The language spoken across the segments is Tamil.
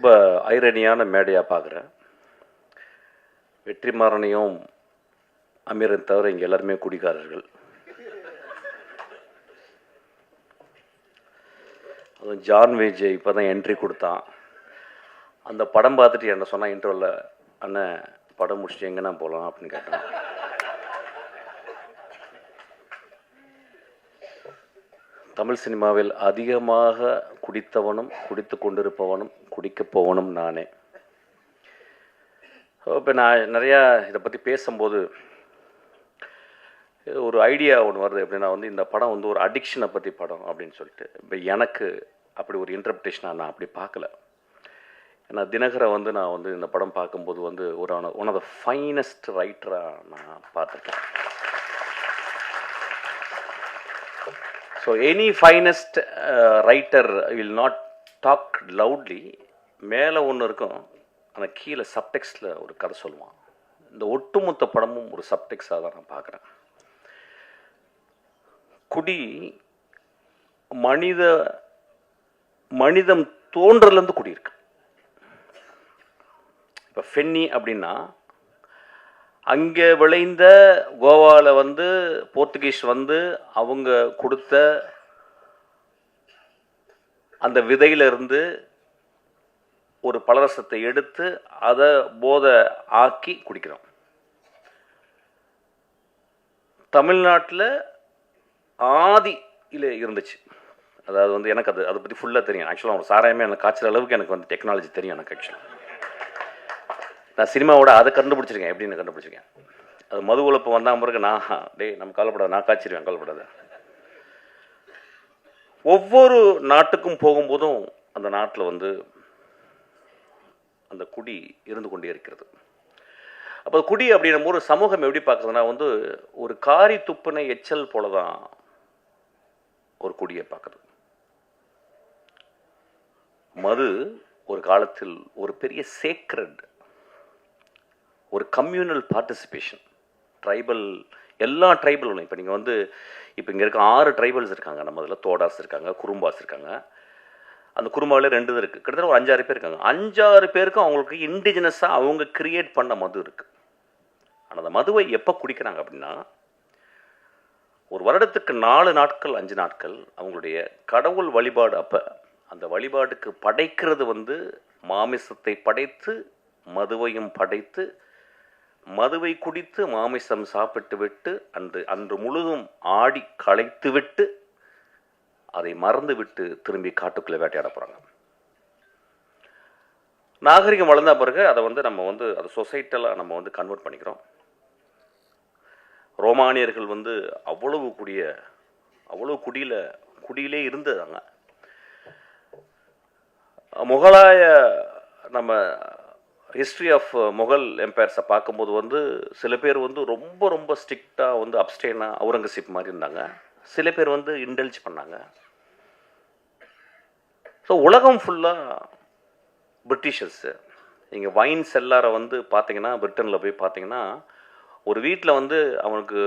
ரொம்ப ஐரணியான மேடையாக பார்க்குறேன். வெற்றிமாறனையும் அமீரன் தவிர இங்கே எல்லாருமே குடிகாரர்கள். அதுவும் ஜான் விஜய் இப்போ தான் என்ட்ரி கொடுத்தான். அந்த படம் பார்த்துட்டு என்ன சொன்னால் இன்டர்வலில், அண்ணன் படம் முடிச்சுட்டு எங்கன்னா போகலாம் அப்படின்னு கேட்டான். தமிழ் சினிமாவில் அதிகமாக குடித்தவனும் குடித்து கொண்டிருப்பவனும் குடிக்கப் போவனும் நானே. இப்போ நான் நிறையா இதை பற்றி பேசும்போது ஒரு ஐடியா ஒன்று வருது. எப்படின்னா இந்த படம் ஒரு அடிக்ஷனை பற்றி படம் அப்படின்னு சொல்லிட்டு. இப்போ எனக்கு அப்படி ஒரு இன்டர்பிரேஷனாக நான் அப்படி பார்க்கல. ஏன்னா தினகரை நான் இந்த படம் பார்க்கும்போது ஒரு ஒன் ஆஃப் த ஃபைனஸ்ட் ரைட்டராக நான் பார்த்துருக்கேன். So any finest writer will not talk loudly. மேலே ஒன்று இருக்கும், ஆனால் கீழே சப்டெக்ஸ்டில் ஒரு கதை சொல்லுவான். இந்த ஒட்டுமொத்த படமும் ஒரு சப்டெக்ஸாக தான் நான் பார்க்குறேன். குடி மனிதம் தோன்றலேருந்து குடியிருக்கு. இப்போ ஃபென்னி அப்படின்னா அங்கே விளைந்த கோவாவில் போர்த்துகீஸ் அவங்க கொடுத்த அந்த விதையிலிருந்து ஒரு பலரசத்தை எடுத்து அதை போதை ஆக்கி குடிக்கிறோம். தமிழ்நாட்டில் ஆதியில் இருந்துச்சு. அதாவது எனக்கு அதை பற்றி ஃபுல்லாக தெரியும். ஆக்சுவலாக ஒரு சாராயமே எனக்கு காய்ச்சல் அளவுக்கு எனக்கு டெக்னாலஜி தெரியும். எனக்கு ஆக்சுவலாக நான் சினிமாவோட அதை கண்டுபிடிச்சிருக்கேன். எப்படின்னு கண்டுபிடிச்சிருக்கேன். அது மது உழப்பு வந்தால் பிறகு நம்ம கவலைப்படாது, நான் காய்ச்சிருவேன், கவலைப்படாது. ஒவ்வொரு நாட்டுக்கும் போகும்போதும் அந்த நாட்டில் அந்த குடி இருந்து கொண்டே இருக்கிறது. அப்போ குடி அப்படின்னும் ஒரு சமூகம் எப்படி பார்க்குறதுனா ஒரு காரி துப்புனை எச்சல் போல தான் ஒரு குடியை பார்க்குறது. மது ஒரு காலத்தில் ஒரு பெரிய சேக்ரட், ஒரு கம்யூனல் பார்ட்டிசிபேஷன். ட்ரைபல், எல்லா ட்ரைபலும் இப்போ நீங்கள் இப்போ இங்கே இருக்க 6 ட்ரைபல்ஸ் இருக்காங்க. நம்ம இதில் தோடாஸ் இருக்காங்க, குறும்பாஸ் இருக்காங்க. அந்த குறும்பாவிலே 2 இது இருக்குது. கிட்டத்தட்ட ஒரு 5-6 பேர் இருக்காங்க. 5-6 பேருக்கும் அவங்களுக்கு இண்டிஜினஸாக அவங்க கிரியேட் பண்ண மது இருக்குது. ஆனால் அந்த மதுவை எப்போ குடிக்கிறாங்க அப்படின்னா, ஒரு வருடத்துக்கு 4 நாட்கள் 5 நாட்கள் அவங்களுடைய கடவுள் வழிபாடு. அப்போ அந்த வழிபாட்டுக்கு படைக்கிறது மாமிசத்தை படைத்து மதுவையும் படைத்து மதுவை குடித்து மாமிசம் சாப்பிட்டு விட்டு அன்று முழுதும் ஆடி களைத்து விட்டு அதை மறந்து விட்டு திரும்பி காட்டுக்குள்ளே வேட்டையாட போகிறாங்க. நாகரிகம் வளர்ந்த பிறகு அதை நம்ம அதை சொசைட்டலாக நம்ம கன்வெர்ட் பண்ணிக்கிறோம். ரோமானியர்கள் அவ்வளவு குடியிலே இருந்ததாங்க. முகலாய நம்ம ஹிஸ்ட்ரி ஆஃப் முகல் எம்பையர்ஸை பார்க்கும்போது சில பேர் ரொம்ப ரொம்ப ஸ்ட்ரிக்டாக அப்ஸ்டெயினாக அவுரங்கசீப் மாதிரி இருந்தாங்க. சில பேர் இன்டெல்ஜ் பண்ணாங்க. ஸோ உலகம் ஃபுல்லாக பிரிட்டிஷர்ஸு. இங்கே வைன் செல்லாரை பார்த்தீங்கன்னா, பிரிட்டனில் போய் பார்த்தீங்கன்னா, ஒரு வீட்டில் அவனுக்கு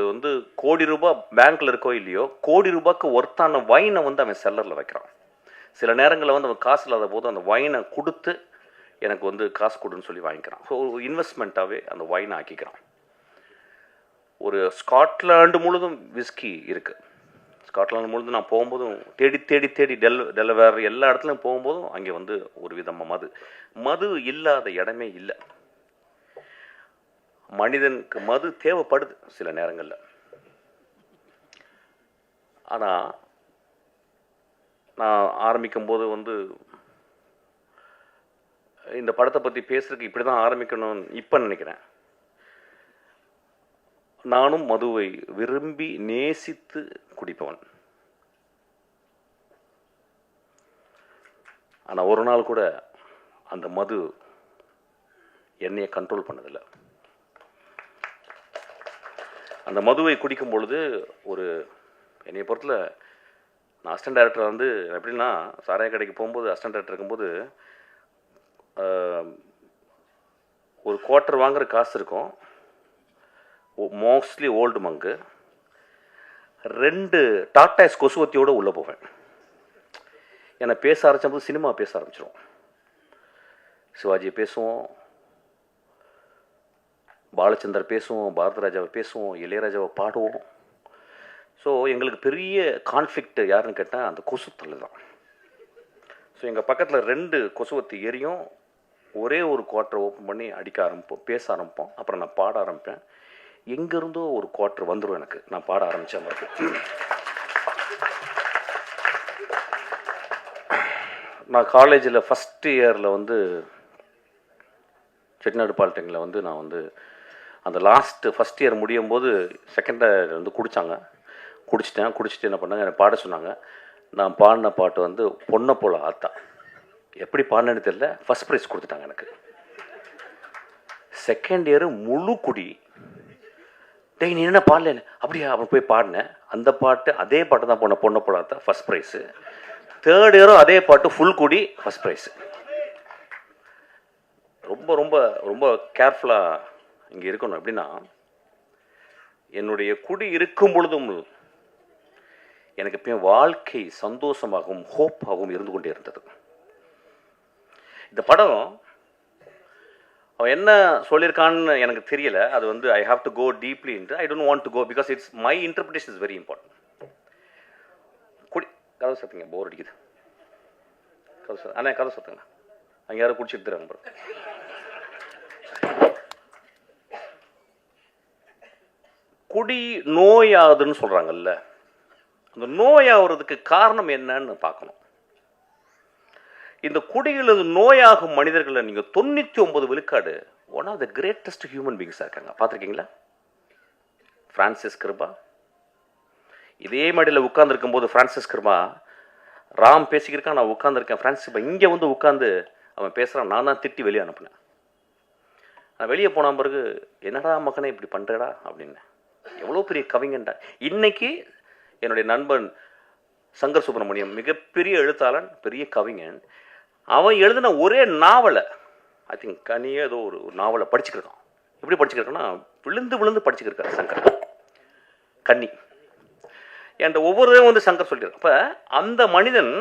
கோடி ரூபாய் பேங்க்கில் இருக்கோ இல்லையோ, கோடி ரூபாய்க்கு ஒர்த்தான வைனை அவன் செல்லரில் வைக்கிறான். சில நேரங்களில் அவன் காசு இல்லாத போது அந்த வைனை கொடுத்து எனக்கு காசு கொடுன்னு சொல்லி வாங்கிக்கிறான். ஸோ ஒரு இன்வெஸ்ட்மெண்ட்டாகவே அந்த வைனை ஆக்கிக்கிறான். ஒரு ஸ்காட்லாண்டு முழுதும் விஸ்கி இருக்குது. ஸ்காட்லாண்டு முழுதும் நான் போகும்போதும் தேடி தேடி தேடி டெலவேர் எல்லா இடத்துலையும் போகும்போதும் அங்கே ஒரு விதமாக மது இல்லாத இடமே இல்லை. மனிதனுக்கு மது தேவைப்படுது சில நேரங்களில். ஆனால் நான் ஆரம்பிக்கும்போது இந்த படத்தை பற்றி பேசுறதுக்கு இப்படி தான் ஆரம்பிக்கணும்னு இப்போ நினைக்கிறேன். நானும் மதுவை விரும்பி நேசித்து குடிப்பவன். ஆனால் ஒரு நாள் கூட அந்த மது என்னையை கண்ட்ரோல் பண்ணதில்லை. அந்த மதுவை குடிக்கும் பொழுது என்னைய பொறுத்தல, நான் அசிஸ்டன்ட் டைரக்டர் எப்படின்னா, சாராய கடைக்கு போகும்போது அசிஸ்டன்ட் டைரக்டர் இருக்கும்போது ஒரு குவார்ட்டர் வாங்குற காசு இருக்கும். மோஸ்ட்லி ஓல்டு மங்கு. 2 டாட்டாஸ் கொசுவத்தியோடு உள்ளே போவேன். என்னை பேச ஆரம்பிச்சபோது சினிமா பேச ஆரம்பிச்சிடும். சிவாஜி பேசுவோம், பாலச்சந்தர் பேசுவோம், பாரத ராஜாவை பேசுவோம், இளையராஜாவை பாடுவோம். ஸோ எங்களுக்கு பெரிய கான்ஃப்ளிக்ட் யாருன்னு கேட்டால் அந்த கொசுத்தல் தான். ஸோ எங்கள் பக்கத்தில் 2 கொசுவத்தி எரியும். ஒரே ஒரு குவார்ட்டரை ஓப்பன் பண்ணி அடிக்க ஆரம்பிப்போம், பேச ஆரம்பிப்போம். அப்புறம் நான் பாட ஆரம்பிப்பேன். எங்கேருந்தோ ஒரு குவார்ட்டர் வந்துடும் எனக்கு, நான் பாட ஆரம்பித்த மாதிரி. நான் காலேஜில் ஃபஸ்ட் இயரில் வந்து செட்டிநாடு பாலிடெக்னில் வந்து நான் வந்து அந்த ஃபஸ்ட் இயர் முடியும் போது செகண்ட் இயர் வந்து குடிச்சிட்டு என்ன பண்ணாங்க, எனக்கு பாட சொன்னாங்க. நான் பாடின பாட்டு வந்து பொண்ணை போல ஆத்தா. எப்படி பாடினேன்னு தெரியல, ஃபஸ்ட் ப்ரைஸ் கொடுத்துட்டாங்க எனக்கு. செகண்ட் இயரு முழு குடி. டேய் நீ என்ன பாடல, அப்படியா? அப்புறம் போய் பாடினேன் அந்த பாட்டு, அதே பாட்டு தான் பொண்ணை போல ஆத்தா, ஃபஸ்ட் ப்ரைஸு. தேர்ட் இயரும் அதே பாட்டு ஃபுல் குடி, ஃபஸ்ட் ப்ரைஸு. ரொம்ப ரொம்ப ரொம்ப கேர்ஃபுல்லாக இங்கே இருக்கணும். எப்படின்னா, என்னுடைய குடி இருக்கும் பொழுதும் எனக்கு எப்பயும் வாழ்க்கை சந்தோஷமாகவும் ஹோப்பாகவும் இருந்து கொண்டே இருந்தது. இந்த படம் அவன் என்ன சொல்லியிருக்கான்னு எனக்கு தெரியல. அது வந்து I have to go deeply into. I don't want to go because it's my interpretation is very important. கதை சத்துங்க, போர் அடிக்குது. கதை சத்துங்க, அங்கே யாரும் குடிச்சிட்டு தராங்க ப்ரோ. குடி நோயாகுதுன்னு சொல்கிறாங்கல்ல, அந்த நோயாகிறதுக்கு காரணம் என்னன்னு பார்க்கணும். இந்த குடியில் நோயாகும் மனிதர்களை நீங்கள் 99 விழுக்காடு one of the greatest human பீங்ஸாக இருக்காங்க. பார்த்துருக்கீங்களா? ஃப்ரான்சிஸ் கிருபா இதே மடியில் உட்கார்ந்துருக்கும் போது, ஃப்ரான்சிஸ் கிருபா ராம் பேசிக்கிருக்கான், நான் உட்காந்துருக்கேன். ஃப்ரான்சிஸ் கிருபா இங்கே வந்து உட்காந்து அவன் பேசுகிறான். நான் தான் திட்டி வெளியே அனுப்புனேன். நான் வெளியே போன பிறகு, என்னடா மகனே இப்படி பண்ணுறடா அப்படின்னு. எவ்வளோ பெரிய கவிஞன்டா. இன்னைக்கு என்னுடைய நண்பன் சங்கர் சுப்பிரமணியம், மிகப்பெரிய எழுத்தாளன், பெரிய கவிஞன். அவன் எழுதின ஒரே நாவலை, ஐ திங்க் கனியே ஏதோ ஒரு நாவலை படிச்சுக்கிருக்கான். எப்படி படிச்சுக்கிருக்கான்னா, விழுந்து படிச்சுக்கிருக்காரு சங்கர். கன்னி என்ற ஒவ்வொரு வந்து சங்கர் சொல்லியிருக்கான். அப்போ அந்த மனிதன்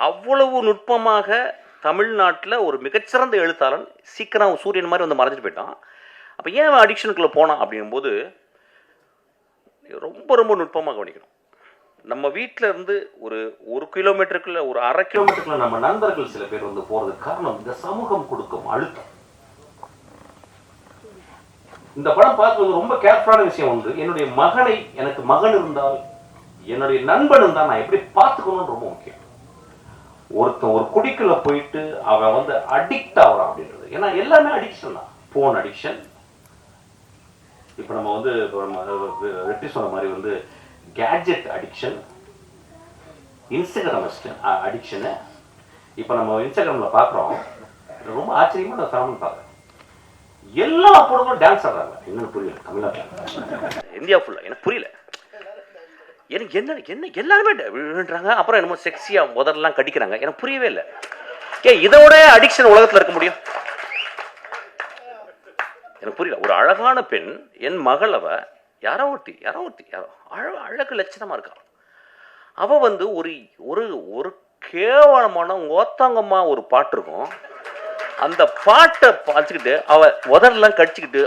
அவ்வளவு நுட்பமாக தமிழ்நாட்டில் ஒரு மிகச்சிறந்த எழுத்தாளன், சீக்கிரம் சூரியன் மாதிரி வந்து மறைஞ்சிட்டு போயிட்டான். அப்போ ஏன் அவன் அடிக்ஷனுக்குள்ளே போனான் அப்படிங்கும்போது, ரொம்ப ரொம்ப நுட்பமாக கவனிக்கணும். நம்ம வீட்டில் இருந்து ஒரு கிலோமீட்டருக்குள்ள, ஒரு அரை கிலோமீட்டருக்குள்ள நம்ம நண்பர்கள் சில பேர் வந்து போறதுக்கு காரணம் இந்த சமூகம் கொடுக்கும் அழுத்தம். இந்த படம் பார்க்குறது ரொம்ப கேர்ஃபுல்லான விஷயம் உண்டு. என்னுடைய மகனை, எனக்கு மகன் இருந்தால், என்னுடைய நண்பன் இருந்தால் நான் எப்படி பார்த்துக்கணும்னு ரொம்ப முக்கியம். ஒருத்தன் ஒரு குடிக்குள்ள போயிட்டு அவன் வந்து அடிக்ட் ஆகிறான் அப்படின்றது. ஏன்னா எல்லாமே அடிக்ஷன் தான். போன் அடிக்ஷன், இப்போ நம்ம வந்து வெற்றி சொன்ன மாதிரி வந்து கேட்ஜெட் அடிக்ஷன், இன்ஸ்டாகிராம் அடிக்ஷனு. இப்போ நம்ம இன்ஸ்டாகிராமில் பார்க்குறோம், ரொம்ப ஆச்சரியமாக நான் ஃபேமிலி பார்க்குறேன். எல்லா பொண்ணுங்களும் டான்ஸ் ஆடுறாங்க. என்னன்னு புரியல தமிழ்நாட்டில், இந்தியா ஃபுல்லாக எனக்கு புரியல. எனக்கு என்ன எல்லாருமே விழுன்றாங்க. அப்புறம் என்னமோ செக்ஸியாக முதல்லாம் கடிக்கிறாங்க. எனக்கு புரியவே இல்லை. இதோட அடிக்ஷன் உலகத்தில் இருக்க முடியும்? எனக்கு புரியல. ஒரு அழகான பெண், என் மகள், யாரோ ஒருத்தி அழகு லட்சணமா இருக்கா. அவ வந்து ஒரு ஒரு கேவலமான ஓத்தாங்கம்மா ஒரு பாட்டு இருக்கும். அந்த பாட்டை பார்த்துக்கிட்டு அவ உதரெல்லாம் கடிச்சுக்கிட்டு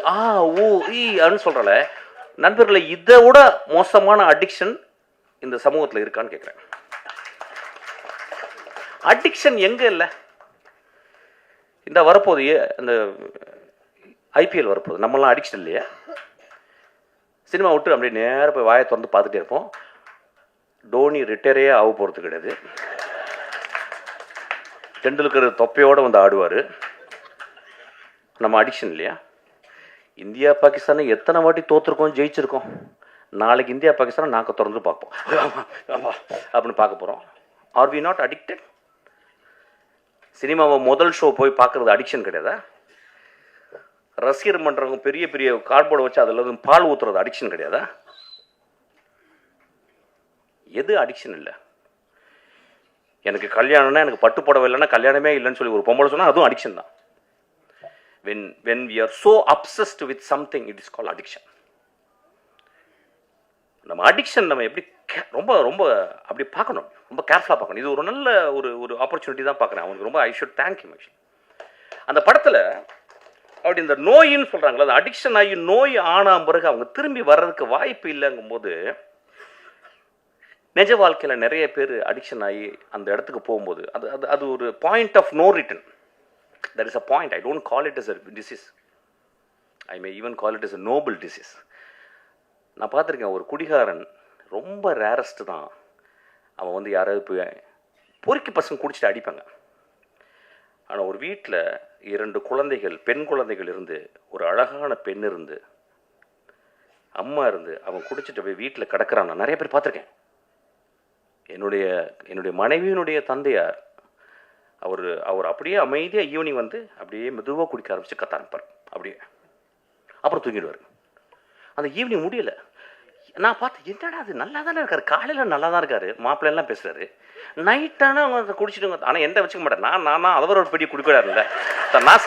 ஊ ஈ அப்படின்னு சொல்றாள. நண்பர்களை, இதை விட மோசமான அடிக்ஷன் இந்த சமூகத்தில் இருக்கான்னு கேட்குறேன். அடிக்ஷன் எங்க இல்லை? இந்த வரப்போது இந்த ஐபிஎல் வரப்போகுது. நம்மளாம் அடிக்ஷன் இல்லையா? சினிமா விட்டு அப்படியே நேராக போய் வாயை திறந்து பார்த்துட்டே இருப்போம். டோனி ரிட்டையரே ஆக போகிறது கிடையாது. டெண்டுல்கர் தொப்பையோடு வந்து ஆடுவார். நம்ம அடிக்ஷன் இல்லையா? இந்தியா பாகிஸ்தானை எத்தனை வாட்டி தோற்றுருக்கோம், ஜெயிச்சிருக்கோம். நாளைக்கு இந்தியா பாகிஸ்தானை நாங்கள் திறந்து பார்ப்போம் அப்படின்னு பார்க்க போகிறோம். Are we not addicted? சினிமாவை முதல் ஷோ போய் பார்க்குறது அடிக்ஷன் கிடையாதா? ரசிகர் மன்றவங்க பெரிய பெரிய கார்ட்போர்டை வச்சு அதில் பால் ஊற்றுறது அடிக்ஷன் கிடையாதா? எது அடிக்ஷன் இல்லை? எனக்கு கல்யாணம்னா, எனக்கு பட்டு புடவை இல்லைன்னா கல்யாணமே இல்லைன்னு சொல்லி ஒரு பொம்பளை சொன்னால் அதுவும் அடிக்ஷன் தான். when we are so obsessed with something, it is called addiction. நம்ம அடிக்ஷன் நம்ம எப்படி ரொம்ப ரொம்ப அப்படி பார்க்கணும், ரொம்ப கேர்ஃபுல்லாக பார்க்கணும். இது ஒரு நல்ல ஒரு ஆப்பர்ச்சுனிட்டி தான் பார்க்குறேன் அவனுக்கு. ரொம்ப ஐ ஷுட் தேங்க் ஹிம். அந்த படத்தில் அப்படி இந்த நோயின்னு சொல்கிறாங்களா, அந்த அடிக்ஷன் ஆகி நோய் ஆன பிறகு அவங்க திரும்பி வர்றதுக்கு வாய்ப்பு இல்லைங்கும் போது, நிஜ வாழ்க்கையில் நிறைய பேர் அடிக்ஷன் ஆகி அந்த இடத்துக்கு போகும்போது அது அது அது ஒரு point of no return. That is a point. I don't call it as a disease. I may even call it as a noble disease. நான் பார்த்துருக்கேன், ஒரு குடிகாரன் ரொம்ப ரேரஸ்ட்டு தான். அவன் வந்து யாராவது போய் பொறுக்கி பசங்க குடிச்சிட்டு அடிப்பாங்க. ஆனால் ஒரு வீட்டில் 2 குழந்தைகள், பெண் குழந்தைகள் இருந்து, ஒரு அழகான பெண் இருந்து, அம்மா இருந்து, அவன் குடிச்சிட்டு போய் வீட்டில் கிடக்கிறான். நான் நிறைய பேர் பார்த்துருக்கேன். என்னுடைய மனைவியினுடைய தந்தையார் அவர் அப்படியே அமைதியாக ஈவினிங் வந்து அப்படியே மெதுவாக குடிக்க ஆரம்பித்து கத்த ஆரம்பிப்பார். அப்படியே அப்புறம் தூங்கிடுவார். அந்த ஈவினிங் முடியலை. நான் பார்த்து, என்னடா அது நல்லா தானே இருக்காரு, காலையில் நல்லா தான் இருக்காரு, மாப்பிள்ளைலாம் பேசுகிறாரு, நைட்டானா அவங்க குடிச்சிடுங்க. ஆனால் எந்த வச்சுக்க மாட்டேன். நான் அவர் ஒரு பெரிய குடிக்கிறாருல்ல, நான்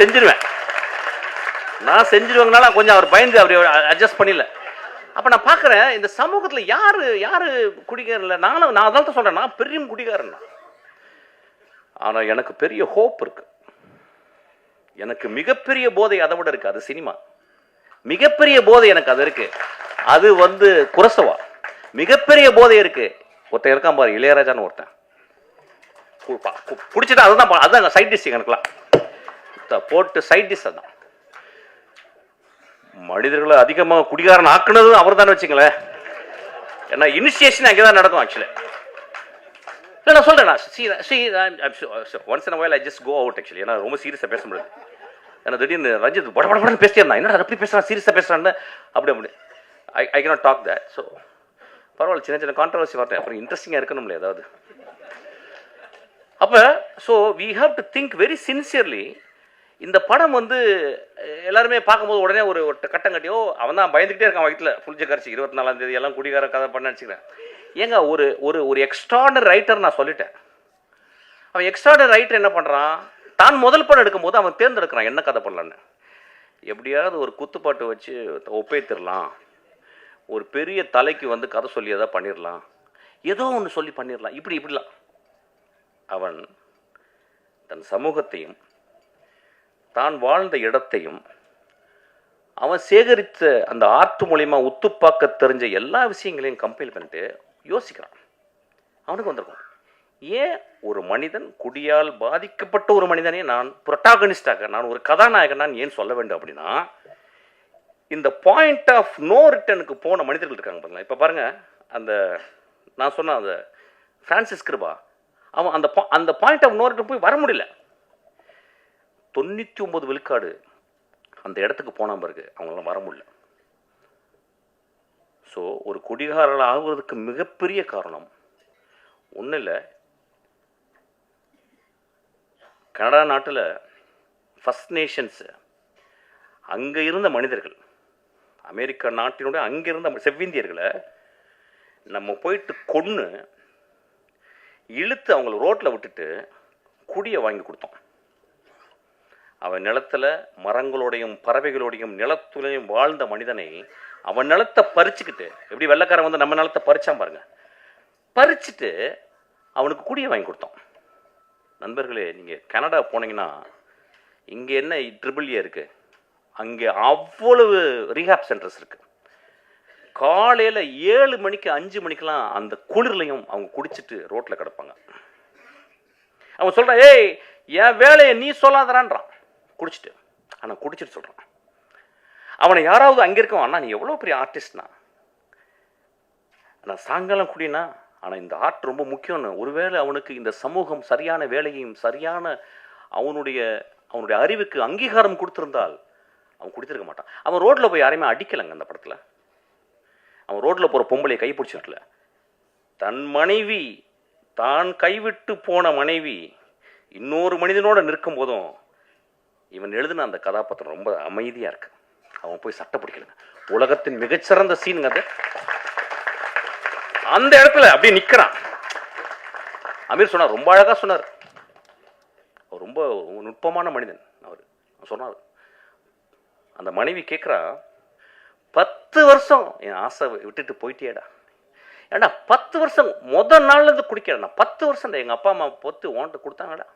செஞ்சிருவேங்கனால கொஞ்சம் அவர் பயந்து அப்படி அட்ஜஸ்ட் பண்ணிடல. அப்போ நான் பார்க்குறேன், இந்த சமூகத்தில் யார் குடிக்காரில்ல. நான் அதனால தான் சொல்கிறேன், நான் பெரிய குடிக்காரன். ஆனால் எனக்கு பெரிய ஹோப் இருக்குது. எனக்கு மிகப்பெரிய போதை அதை விட இருக்குது. அது சினிமா. மிகப்பெரிய போதை எனக்கு அது இருக்குது. அது வந்து குரசவா. மிகப்பெரிய போதை இருக்குது. ஒருத்தன் இருக்கான் பாரு, இளையராஜான்னு ஒருத்தன். பிடிச்சிட்டா அதுதான் சைட் டிஷ். எனக்குலாம் போட்டு சைட் டிஷ் அதுதான். மனிதர்களை அதிகமாக குடிகாரன் ஆக்குனதும் அவர் தானே வச்சுங்களேன். ஏன்னா இனிஷியேஷன் அங்கே தான் நடக்கும் ஆக்சுவலி. இல்லை நான் சொல்கிறேன், once in while I just go out actually. ஏன்னா ரொம்ப சீரியஸாக பேச முடியாது. ஏன்னா திடீர்னு ரஞ்சித் படப்படன்னு பேசிட்டே இருந்தான். என்னடா அப்படி பேசுகிறான், சீரியஸாக பேசுகிறான்னு அப்படி I cannot talk that. So பரவாயில்ல, சின்ன கான்ட்ரவர்சி வரட்டேன், அப்புறம் இன்ட்ரெஸ்டிங்காக இருக்கணும்ல ஏதாவது. அப்போ so we have to think very sincerely. இந்த படம் வந்து எல்லாருமே பார்க்கும்போது உடனே ஒரு கட்டம் கட்டியோ அவன் தான் பயந்துக்கிட்டே இருக்கான் வயிற்றில் புளிச்ச கரைச்சி 24ஆம் தேதி எல்லாம் குடிகார கதை பண்ண நினச்சிக்கிறேன். ஏங்க ஒரு எக்ஸ்ட்ராடனரி ரைட்டர் நான் சொல்லிட்டேன். அவன் எக்ஸ்ட்ராடனரி ரைட்டர் என்ன பண்ணுறான், தான் முதல் படம் எடுக்கும்போது அவன் தேர்ந்தெடுக்கிறான் என்ன கதை பண்ணலான்னு. எப்படியாவது ஒரு குத்துப்பாட்டு வச்சு ஒப்பேத்திடலாம், ஒரு பெரிய தலைக்கு வந்து கதை சொல்லி எதாவது பண்ணிடலாம், ஏதோ ஒன்று சொல்லி பண்ணிடலாம், இப்படிலாம். அவன் தன் சமூகத்தையும் தான் வாழ்ந்த இடத்தையும் அவன் சேகரித்த அந்த ஆர்ட் மூலயமா உத்துப்பாக்க தெரிஞ்ச எல்லா விஷயங்களையும் கம்பைல் பண்ணிட்டு யோசிக்கிறான். அவனுக்கு வந்திருக்கும், ஏன் ஒரு மனிதன் குடியால் பாதிக்கப்பட்ட ஒரு மனிதனே நான் புரோட்டாகனிஸ்டாக, நான் ஒரு கதாநாயகன் நான் ஏன் சொல்ல வேண்டும் அப்படின்னா, இந்த பாயிண்ட் ஆஃப் நோ ரிட்டனுக்கு போன மனிதர்கள் இருக்காங்க பாருங்களேன். இப்போ பாருங்க, அந்த நான் சொன்ன அந்த பிரான்சிஸ் கிருபா, அவன் அந்த பாயிண்ட் ஆஃப் நோ ரிட்டன் போய் வர முடியல. 99 விழுக்காடு அந்த இடத்துக்கு போன பிறகு அவங்களாம் வர முடியல. ஸோ ஒரு குடிகாரர்கள் ஆகுவதற்கு மிகப்பெரிய காரணம் ஒன்றும் இல்லை, கனடா நாட்டில் ஃபர்ஸ்ட் நேஷன்ஸு அங்கே இருந்த மனிதர்கள், அமெரிக்கா நாட்டினுடைய அங்கே இருந்த செவ்விந்தியர்களை நம்ம போயிட்டு கொன்று இழுத்து அவங்கள ரோட்டில் விட்டுட்டு குடியை வாங்கி கொடுத்தோம். அவன் நிலத்தில் மரங்களோடையும் பறவைகளோடையும் நிலத்துலையும் வாழ்ந்த மனிதனை அவன் நிலத்தை பறிச்சுக்கிட்டு, எப்படி வெள்ளைக்காரன் வந்து நம்ம நிலத்தை பறிச்சான் பாருங்க, பறிச்சுட்டு அவனுக்கு குடியை வாங்கி கொடுத்தோம். நண்பர்களே, நீங்கள் கனடா போனீங்கன்னா இங்கே என்ன ட்ரிபிள்ஏ இருக்குது, அங்கே அவ்வளவு ரீஹாப் சென்டர்ஸ் இருக்குது. காலையில் 7 மணிக்கு 5 மணிக்கெலாம் அந்த குளிர்லையும் அவங்க குடிச்சிட்டு ரோட்டில் கிடப்பாங்க. அவன் சொல்கிறான், ஏய் என் வேலையை நீ சொல்லாதறான்றான் குடிச்சிட்டு. ஆனால் குடிச்சிட்டு சொல்கிறான். அவனை யாராவது அங்கே இருக்கவன், அண்ணா நீ எவ்வளோ பெரிய ஆர்டிஸ்ட்னா, ஆனால் சாயங்காலம் குடினா, ஆனால் இந்த ஆர்ட் ரொம்ப முக்கியம்னு. ஒருவேளை அவனுக்கு இந்த சமூகம் சரியான வேலையும் சரியான அவனுடைய அறிவுக்கு அங்கீகாரம் கொடுத்துருந்தால் அவன் குடித்திருக்க மாட்டான். அவன் ரோட்டில் போய் யாரையுமே அடிக்கலைங்க அந்த படத்தில். அவன் ரோட்டில் போகிற பொம்பளையை கைப்பிடிச்சிருக்கல. தன் மனைவி, தான் கைவிட்டு போன மனைவி இன்னொரு மனிதனோட நிற்கும் போதும் இவன் எழுதின அந்த கதாபாத்திரம் ரொம்ப அமைதியாக இருக்கு. அவன் போய் சட்டை பிடிக்கலங்க. உலகத்தின் மிகச்சிறந்த சீனுங்க அது. அந்த இடத்துல அப்படியே நிற்கிறான். அமீர் சொன்னார், ரொம்ப அழகாக சொன்னார். அவர் ரொம்ப நுட்பமான மனிதன் அவர் சொன்னார். அந்த மனைவி கேட்குறா, 10 வருஷம் என் ஆசை விட்டுட்டு போயிட்டேடா. ஏடா 10 வருஷம் முதல் நாள்லேருந்து குடிக்கிறேன். 10 வருஷம் எங்கள் அப்பா அம்மா பொத்து ஓன்ட்டு கொடுத்தாங்கடா.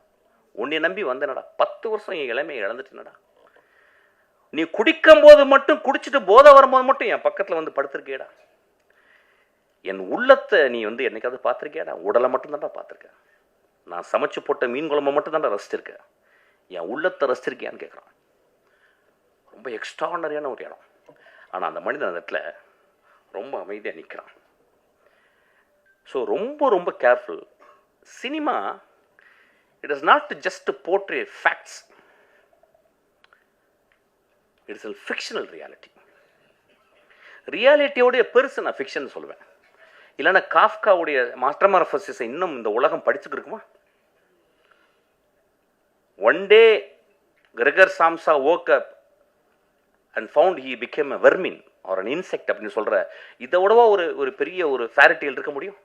உன்னை நம்பி வந்தனடா, 10 வருஷம் என் இளமையை இழந்துட்டேனடா. நீ குடிக்கும் போது மட்டும், குடிச்சிட்டு போதை வரும்போது மட்டும் என் பக்கத்தில் வந்து படுத்திருக்கேடா. என் உள்ளத்தை நீ வந்து என்னைக்காவது பார்த்துருக்கியாடா? உடலை மட்டும் தான்டா பார்த்துருக்கேன். நான் சமைச்சு போட்ட மீன் குழம்பை மட்டும் தான்டா ரசிச்சிருக்கேன். என் உள்ளத்தை ரசிச்சிருக்கியான்னு கேட்குறான். ரொம்ப எக்ஸ்ட்ராடனரியான ஒரு இடம். ஆனால் அந்த மனிதன் அந்த இடத்துல ரொம்ப அமைதியாக நிற்கிறான். ஸோ ரொம்ப ரொம்ப careful. Cinema it is not just portray facts, it is a fictional reality. ரியாலிட்டியோடைய பெருசு நான் ஃபிக்ஷன் சொல்லுவேன். இல்லைன்னா காஃப்காவுடைய மாஸ்டர்மார்ஃபசிஸை இன்னும் இந்த உலகம் படிச்சுட்டு இருக்குமா? One day Gregor Samsa woke up and found he became a vermin or an insect அப்படின்னு சொல்கிற இதை விடவா ஒரு பெரிய ஒரு ஃபேரிட்டேல் இருக்க முடியும்?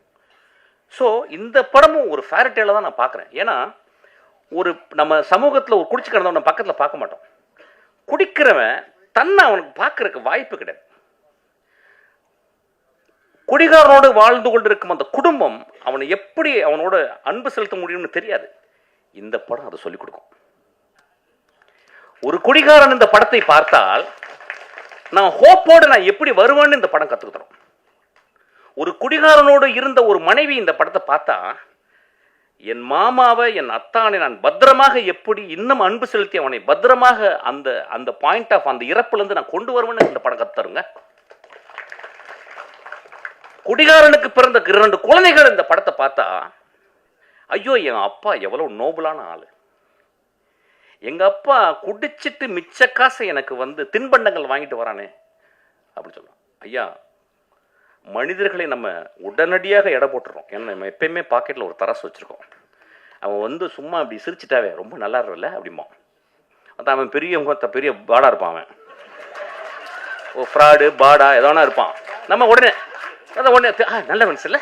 ஸோ இந்த படமும் ஒரு ஃபேரிட்டேலை தான் நான் பார்க்குறேன். ஏன்னா ஒரு நம்ம சமூகத்தில் ஒரு குடிச்சு கிடந்தவன் நம்ம பக்கத்தில் பார்க்க மாட்டோம். குடிக்கிறவன் தன்னை அவனுக்கு பார்க்கறதுக்கு வாய்ப்பு கிடையாது. குடிகாரனோடு வாழ்ந்து கொண்டிருக்கும் அந்த குடும்பம் அவனை எப்படி அவனோட அன்பு செலுத்த முடியும்னு தெரியாது. இந்த படம் அதை சொல்லிக் கொடுக்கும். ஒரு குடிகாரன் இந்த படத்தை பார்த்தால் நான் ஹோப்போடு நான் எப்படி வருவேன்னு இந்த படம் கற்றுக்கிறோம். ஒரு குடிகாரனோடு இருந்த ஒரு மனைவி இந்த படத்தை பார்த்தா என் மாமாவை, என் அத்தானை நான் பத்திரமாக எப்படி இன்னும் அன்பு செலுத்தி அவனை பத்திரமாக அந்த அந்த பாயிண்ட் ஆஃப் அந்த இறப்புலேருந்து நான் கொண்டு வருவேன்னு இந்த படம் கற்றுத்தருங்க. குடிகாரனுக்கு பிறந்த 2 குழந்தைகள் இந்த படத்தை பார்த்தா ஐயோ என் அப்பா எவ்வளவு நோபலான ஆளு, எங்க அப்பா குடிச்சிட்டு மிச்ச காசை எனக்கு வந்து தின்பண்டங்கள் வாங்கிட்டு வரானே அப்படின்னு சொல்லலாம். ஐயா, மனிதர்களை நம்ம உடனடியாக எடை போட்டுறோம். ஏன்னா நம்ம எப்பயுமே பாக்கெட்டில் ஒரு தராசு வச்சுருக்கோம். அவன் வந்து சும்மா அப்படி சிரிச்சிட்டாவே ரொம்ப நல்லா இருக்கல அப்படிமா. அதான் அவன் பெரிய பாடா இருப்பான். அவன் ஓ ஃப்ராடு பாடா எதோனா இருப்பான். நம்ம உடனே நல்ல மனசு இல்லை.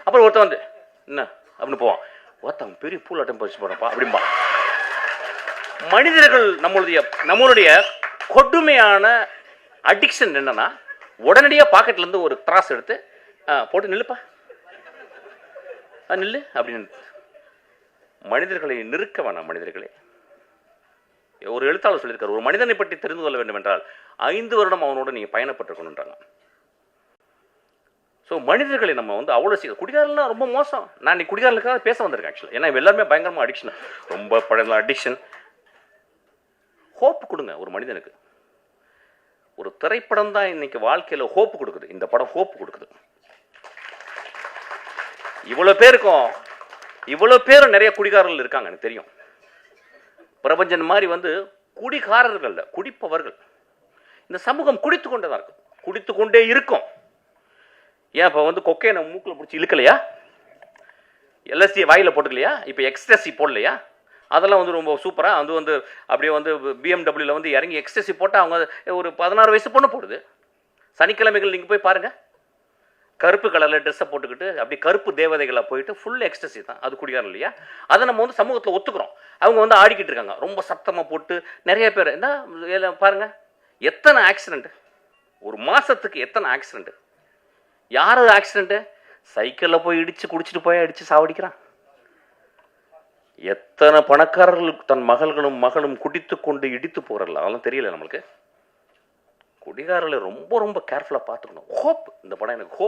அப்புறம் ஒருத்தன் வந்து என்ன அப்படின்னு போவான். ஒருத்தன் பெரிய பூலாட்டம் பறிச்சு போறப்பா அப்படிம்பா. மனிதர்கள் நம்மளுடைய கொடுமையான அடிக்ஷன் என்னன்னா, உடனடியாக பாக்கெட்ல இருந்து ஒரு திராஸ் எடுத்து போட்டு நில்லுப்பா நில்லு அப்படின்னு. மனிதர்களை நிறுக்க வேணாம். மனிதர்களே, ஒரு எழுத்தாளர் சொல்லியிருக்காரு, ஒரு மனிதனை பற்றி தெரிந்து கொள்ள வேண்டும் என்றால் 5 வருடம் அவனோட நீங்கள் பயணப்பட்டிருக்கணுன்றாங்க. ஸோ மனிதர்களை நம்ம வந்து அவ்வளோ சீக்கிரம் குடிகாரலாம் ரொம்ப மோசம். நான் இன்னைக்கு குடிகாரர்களுக்காக பேச வந்திருக்கேன் ஆக்சுவலாக. ஏன்னா எல்லாருமே பயங்கரமாக அடிக்ஷன், ரொம்ப பழங்க அடிக்ஷன். ஹோப் கொடுங்க ஒரு மனிதனுக்கு. ஒரு திரைப்படம் தான் இன்னைக்கு வாழ்க்கையில் ஹோப்பு கொடுக்குது. இந்த படம் ஹோப்பு கொடுக்குது. இவ்வளோ பேரும் நிறைய குடிகாரர்கள் இருக்காங்க எனக்கு தெரியும். பிரபஞ்சன் மாதிரி வந்து குடிகாரர்கள், குடிப்பவர்கள். இந்த சமூகம் குடித்து கொண்டே தான் இருக்கும், குடித்து கொண்டே இருக்கும். ஏன் இப்போ வந்து கொக்கையை மூக்கில் பிடிச்சி இழுக்கலையா? எல்எஸ்டி வாயில் போட்டுக்கலையா? இப்போ எக்ஸ்டசி போடலையா? அதெல்லாம் வந்து ரொம்ப சூப்பராக அது வந்து அப்படியே வந்து பிஎம்டபிள்யூவில் வந்து இறங்கி எக்ஸ்டசி போட்டால் அவங்க ஒரு 16 வயசு பொண்ணு போடுது. சனிக்கிழமைகள் நீங்கள் போய் பாருங்கள், கருப்பு கலரில் ட்ரெஸ்ஸை போட்டுக்கிட்டு அப்படி கருப்பு தேவதைகளாக போயிட்டு ஃபுல் எக்ஸ்டசி தான். அது குடிகாரம் இல்லையா? அதை நம்ம வந்து சமூகத்தில் ஒத்துக்கிறோம். அவங்க வந்து ஆடிக்கிட்டு இருக்காங்க ரொம்ப சத்தமாக போட்டு. நிறைய பேர் என்ன பாருங்கள், எத்தனை ஆக்சிடென்ட் ஒரு மாதத்துக்கு, எத்தனை ஆக்சிடென்ட். யார் ஆக்சிடென்ட்டு? சைக்கிளில் போய் இடித்து குடிச்சிட்டு போய் அடித்து சாவடிக்கிறான். எத்தனை பணக்காரர்கள் தன் மகளும் குடித்து கொண்டு இடித்து போகிறல, அதெல்லாம் தெரியல நம்மளுக்கு. குடிகாரர்களை ரொம்ப ரொம்ப கேர்ஃபுல்லாக பார்த்துக்கணும். ஹோப், இந்த படம் எனக்கு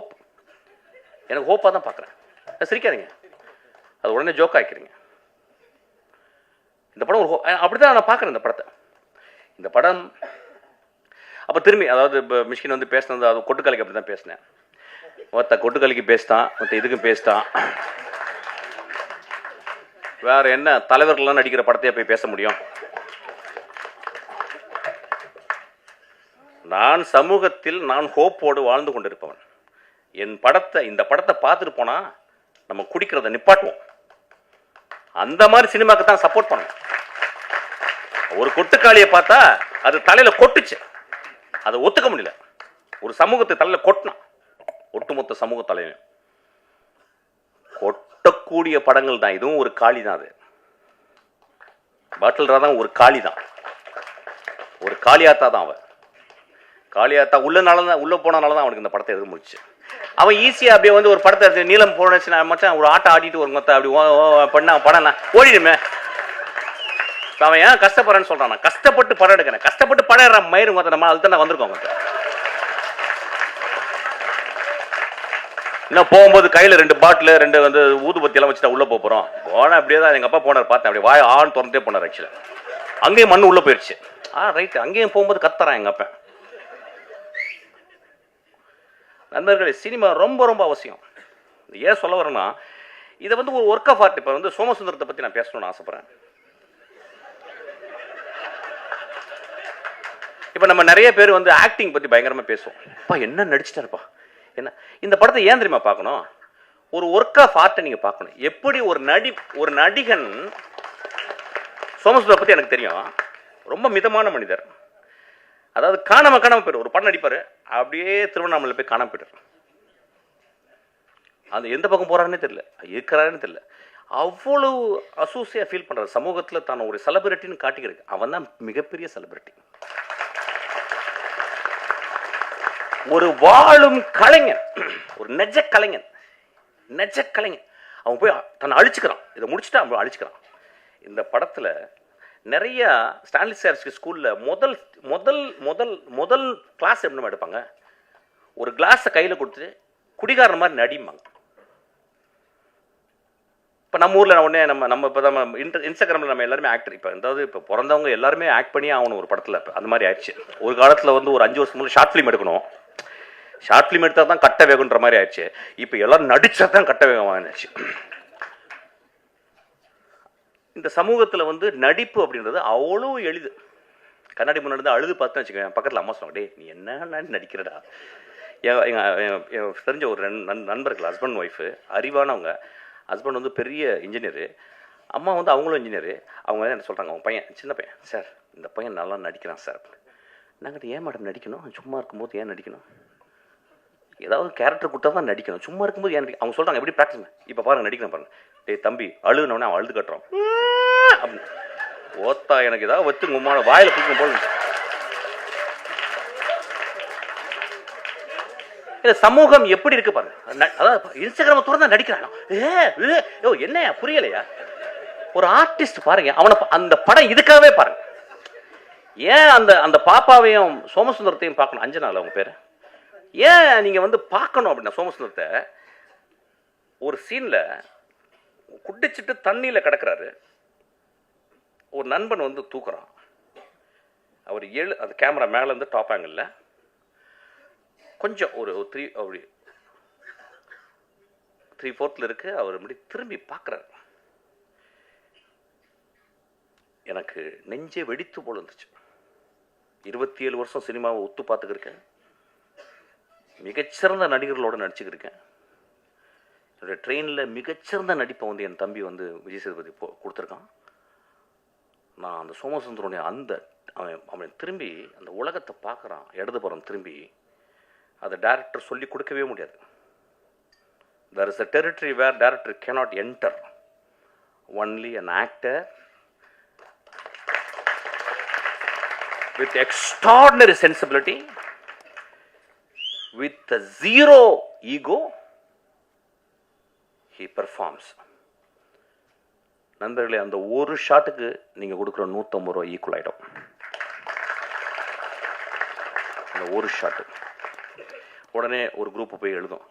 ஹோப்பாக தான் பார்க்குறேன். சிரிக்காதீங்க, அது உடனே ஜோக் ஆக்கிக்கிறீங்க. இந்த படம் ஒரு அப்படி தான் நான் பார்க்குறேன் இந்த படம். அப்போ திரும்பி அதாவது இப்போ மிஷ்கின் வந்து பேசினது அது கொட்டுக்கலைக்கு அப்படி தான் பேசினேன். கொட்டுக்கலைக்கு பேசிட்டான், இதுக்கும் பேசிட்டான். வேற என்ன தலைவர்கள்லாம் நடிக்கிற படத்தையே போய் பேச முடியும்? நான் சமூகத்தில் நான் ஹோப்போடு வாழ்ந்து கொண்டிருப்பவன். இந்த படத்தை பார்த்துட்டு போனா நம்ம குடிக்கிறத நிப்பாட்டுவோம். அந்த மாதிரி சினிமாக்கு தான் சப்போர்ட் பண்ணும். ஒரு கொட்டுக்காளியை பார்த்தா அது தலையில கொட்டுச்சு, அதை ஒத்துக்க முடியல. ஒரு சமூகத்தை தலையில கொட்டினான், ஒட்டுமொத்த சமூக தலைவன். கொட்டக்கூடிய படங்கள் தான். இதுவும் ஒரு காளி தான். அது பாட்டில் ராதா ஒரு காளி தான், ஒரு காளியாத்தா தான். அவன் காளியாத்தா உள்ள போனனால தான் அவனுக்கு இந்த படத்தை எழுத முடிச்சு. அவன் ஈஸியா அப்படியே வந்து ஒரு படத்தை நீளம் போனச்சுன்னா மச்சான் ஒரு ஆட்டை ஆடிட்டு ஒரு மொத்த அப்படி பண்ண படம் ஓடிடுமே. அவன் ஏன் கஷ்டப்படுறேன்னு சொல்றான். நான் கஷ்டப்பட்டு படம் எடுக்கிறேன், கஷ்டப்பட்டு படம் எடுற மயிறு மொத்தம் நம்ம அதுதான் நான் வந்திருக்கோம். இன்னும் போகும்போது கையில் 2 பாட்டில் 2 வந்து ஊதுபத்தி எல்லாம் வச்சுட்டா உள்ள போறோம். போனா அப்படியே தான் எங்க அப்பா போனார், பார்த்தேன் அப்படியே வாய் ஆன் திறந்தே போனார். ஆக்சுவலா அங்கேயும் மண்ணு உள்ள போயிடுச்சு. ரைட், அங்கேயும் போகும்போது கத்துறான் எங்க அப்பா. நண்பர்களே, சினிமா ரொம்ப ரொம்ப அவசியம். ஏன் சொல்ல வரேன்னா, இதை வந்து ஒரு ஒர்க் ஆஃப் ஆர்ட். இப்போ வந்து சோமசுந்தரத்தை பற்றி நான் பேசணும்னு ஆசைப்படுறேன். இப்போ நம்ம நிறைய பேர் வந்து ஆக்டிங் பற்றி பயங்கரமாக பேசுவோம். அப்பா என்ன நடிச்சிட்டாருப்பா, என்ன இந்த படத்தை ஏன் தெரியுமா பார்க்கணும்? ஒரு ஒர்க் ஆஃப் ஆர்ட்டை நீங்கள் பார்க்கணும். எப்படி ஒரு நடிகன், சோமசுந்தரம் பற்றி எனக்கு தெரியும், ரொம்ப மிதமான மனிதர். அதாவது காணாம போயிடும். ஒரு படம் நடிப்பார், அப்படியே திருவண்ணாமலை போய் காணாம போயிட்டார். அந்த எந்த பக்கம் போறாருன்னே தெரியல, இருக்கிறாருன்னு தெரியல. அவ்வளவு அசூசியா ஃபீல் பண்றாரு. சமூகத்தில் தான் ஒரு செலிபிரிட்டின்னு காட்டிக்கிறது. அவன் தான் மிகப்பெரிய செலிபிரிட்டி. ஒரு வாழும் கலைஞன், ஒரு நெஜ கலைஞன். அவன் போய் தன்னை அழிச்சுக்கிறான். இதை முடிச்சுட்டு அவன் அழிச்சுக்கிறான். இந்த படத்துல நிறைய ஸ்டான்லிஸ்டார்ஸ்கி ஸ்கூல்ல முதல் முதல் முதல் முதல் கிளாஸ் எப்படி எடுப்பாங்க, ஒரு கிளாஸை கையில் கொடுத்துட்டு குடிகாரன் மாதிரி நடிப்பாங்க. இப்போ நம்ம ஊரில் உடனே நம்ம இப்போ நம்ம இன்ஸ்டாகிராமில் நம்ம எல்லாருமே ஆக்டர். இப்போ அதாவது இப்போ பிறந்தவங்க எல்லாருமே ஆக்ட் பண்ணி ஆகணும் ஒரு படத்தில். அந்த மாதிரி ஆயிடுச்சு. ஒரு காலத்தில் வந்து ஒரு 5 வருஷம் முதல்ல ஷார்ட் ஃபிலிம் எடுக்கணும். ஷார்ட் ஃபிலிம் எடுத்தால் தான் கட்ட வேகுன்ற மாதிரி ஆயிடுச்சு. இப்போ எல்லாரும் நடிச்சா தான் கட்ட வேகமாக ஆயிடுச்சு. இந்த சமூகத்தில் வந்து நடிப்பு அப்படின்றது அவ்வளோ எளிது. கண்ணாடி முன்னாடி அழுது பார்த்தேன்னு வச்சுக்கோங்க, பக்கத்தில் அம்மா சொன்னாங்க, டே நீ என்ன நடிக்கிறடா. எங்கள் தெரிஞ்ச ஒரு நண்பர்கள், ஹஸ்பண்ட் ஒய்ஃபு, அறிவானவங்க. ஹஸ்பண்ட் வந்து பெரிய இன்ஜினியரு, அம்மா வந்து அவங்களும் இன்ஜினியரு. அவங்க என்ன சொல்கிறாங்க, அவங்க பையன் சின்ன பையன், சார் இந்த பையன் நல்லா நடிக்கிறான் சார். நாங்கள் ஏன் மேடம் நடிக்கணும், சும்மா இருக்கும்போது ஏன் நடிக்கணும், ஏதாவது கேரக்டர் கொடுத்தா தான் நடிக்கணும், சும்மா இருக்கும்போது ஏன் அவங்க சொல்கிறாங்க. எப்படி ப்ராக்டிஸ், இப்போ பாருங்க நடிக்கிறேன் பாருங்க. டே தம்பி அழுகுனோடனே அவன் அழுது கட்டுறான் அப்படின்னு. ஓத்தா எனக்கு ஏதாவது வச்சு உமான வாயில் பிடிக்கும் போல. இந்த சமூகம் எப்படி இருக்கு பாருங்க. அதாவது இன்ஸ்டாகிராம திறந்தா நடிக்கிறான். என்ன புரியலையா? ஒரு ஆர்டிஸ்ட் பாருங்க, அவனை அந்த படம் இதுக்காகவே பாருங்க. ஏன் அந்த பாப்பாவையும் சோமசுந்தரத்தையும் பார்க்கணும்? அஞ்சனால அவங்க பேரு. ஏன் நீங்க வந்து பார்க்கணும் அப்படின்னா, சோமசுந்தரத்தை ஒரு சீன்ல குடிச்சிட்டு தண்ணியில கிடக்குறாரு. ஒரு நண்பன் வந்து தூக்குறான். அவர் அந்த கேமரா மேல இருந்து டாப் ஆங்கிள் கொஞ்சம் ஒரு 3/4 இருக்கு. அவர் இப்படி திரும்பி பார்க்குறாரு. எனக்கு நெஞ்சே வெடித்து போல இருந்துச்சு. 27 வருஷம் சினிமாவை ஒத்து பார்த்துக்கிருக்கேன். மிகச்சிறந்த நடிகர்களோட நடிச்சுக்கிருக்கேன். என்னுடைய ட்ரெயினில் மிகச்சிறந்த நடிப்பை வந்து என் தம்பி வந்து விஜய் சேதுபதி கொடுத்துருக்கான். நான் அந்த சோமசுந்தரனுடைய அவன் திரும்பி அந்த உலகத்தை பார்க்குறான். இடதுபுறம் திரும்பி அதை டைரக்டர் சொல்லி கொடுக்கவே முடியாது. there is a territory where director cannot enter. Only an actor with extraordinary sensibility, with a zero ego, he performs. நண்பர்களே, அந்த ஒரு ஷாட்டுக்கு நீங்க கொடுக்குற 150 ரூபாய் ஈக்குவல் ஆயிடும். அந்த ஒரு ஷாட்டு உடனே ஒரு குரூப் போய் எழுதும்,